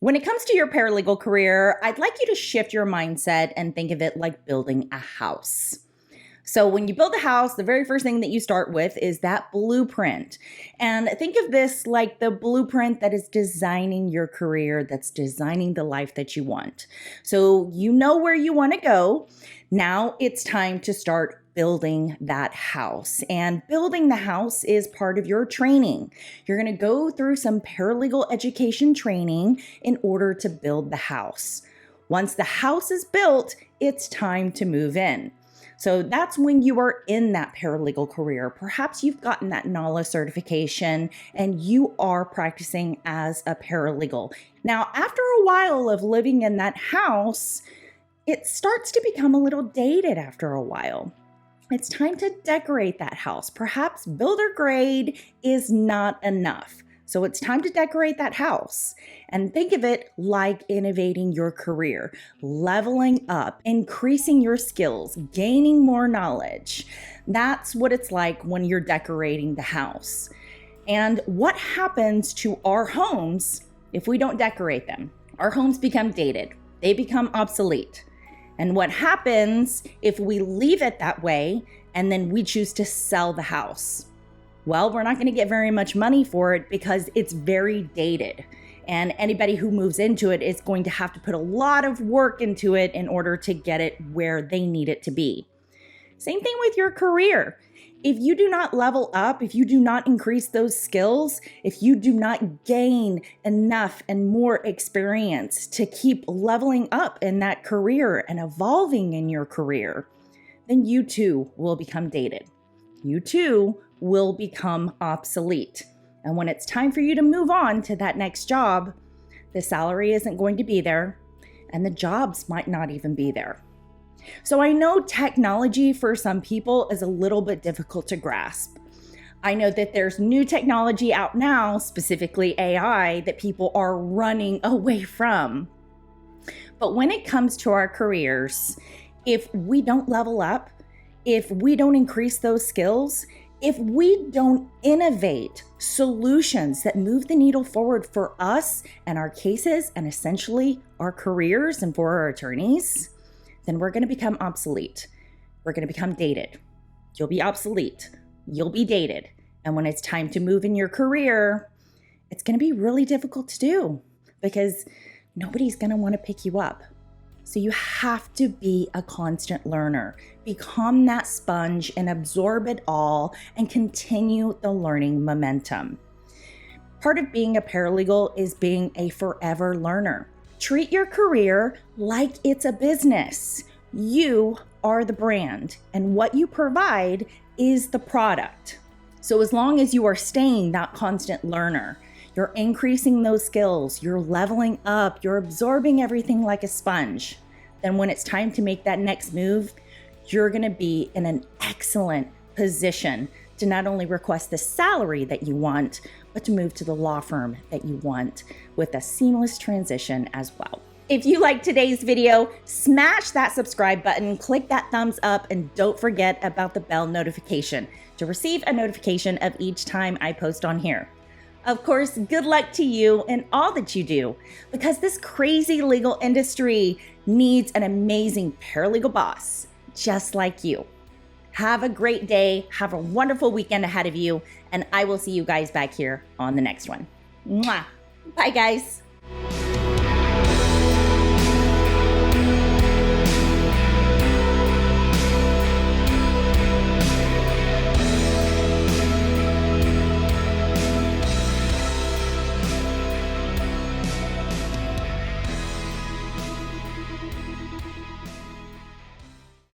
When it comes to your paralegal career, I'd like you to shift your mindset and think of it like building a house. So when you build a house, the very first thing that you start with is that blueprint. And think of this like the blueprint that is designing your career, that's designing the life that you want. So you know where you want to go. Now it's time to start building that house. And building the house is part of your training. You're going to go through some paralegal education training in order to build the house. Once the house is built, it's time to move in. So that's when you are in that paralegal career. Perhaps you've gotten that NALA certification and you are practicing as a paralegal. Now, after a while of living in that house, it starts to become a little dated after a while. It's time to decorate that house. Perhaps builder grade is not enough. So it's time to decorate that house. And think of it like innovating your career, leveling up, increasing your skills, gaining more knowledge. That's what it's like when you're decorating the house. And what happens to our homes if we don't decorate them? Our homes become dated. They become obsolete. And what happens if we leave it that way and then we choose to sell the house? Well, we're not going to get very much money for it because it's very dated. And anybody who moves into it is going to have to put a lot of work into it in order to get it where they need it to be. Same thing with your career. If you do not level up, if you do not increase those skills, if you do not gain enough and more experience to keep leveling up in that career and evolving in your career, then you too will become dated. You too will become obsolete. And when it's time for you to move on to that next job, the salary isn't going to be there and the jobs might not even be there. So I know technology for some people is a little bit difficult to grasp. I know that there's new technology out now, specifically AI, that people are running away from. But when it comes to our careers, if we don't level up, if we don't increase those skills, if we don't innovate solutions that move the needle forward for us and our cases and essentially our careers and for our attorneys, then we're going to become obsolete. We're going to become dated. You'll be obsolete. You'll be dated. And when it's time to move in your career, it's going to be really difficult to do because nobody's going to want to pick you up. So you have to be a constant learner. Become that sponge and absorb it all and continue the learning momentum. Part of being a paralegal is being a forever learner. Treat your career like it's a business. You are the brand, and what you provide is the product. So as long as you are staying that constant learner, you're increasing those skills, you're leveling up, you're absorbing everything like a sponge, then when it's time to make that next move, you're going to be in an excellent position to not only request the salary that you want, but to move to the law firm that you want with a seamless transition as well. If you liked today's video, smash that subscribe button, click that thumbs up, and don't forget about the bell notification to receive a notification of each time I post on here. Of course, good luck to you in all that you do, because this crazy legal industry needs an amazing paralegal boss just like you. Have a great day. Have a wonderful weekend ahead of you. And I will see you guys back here on the next one. Mwah. Bye, guys.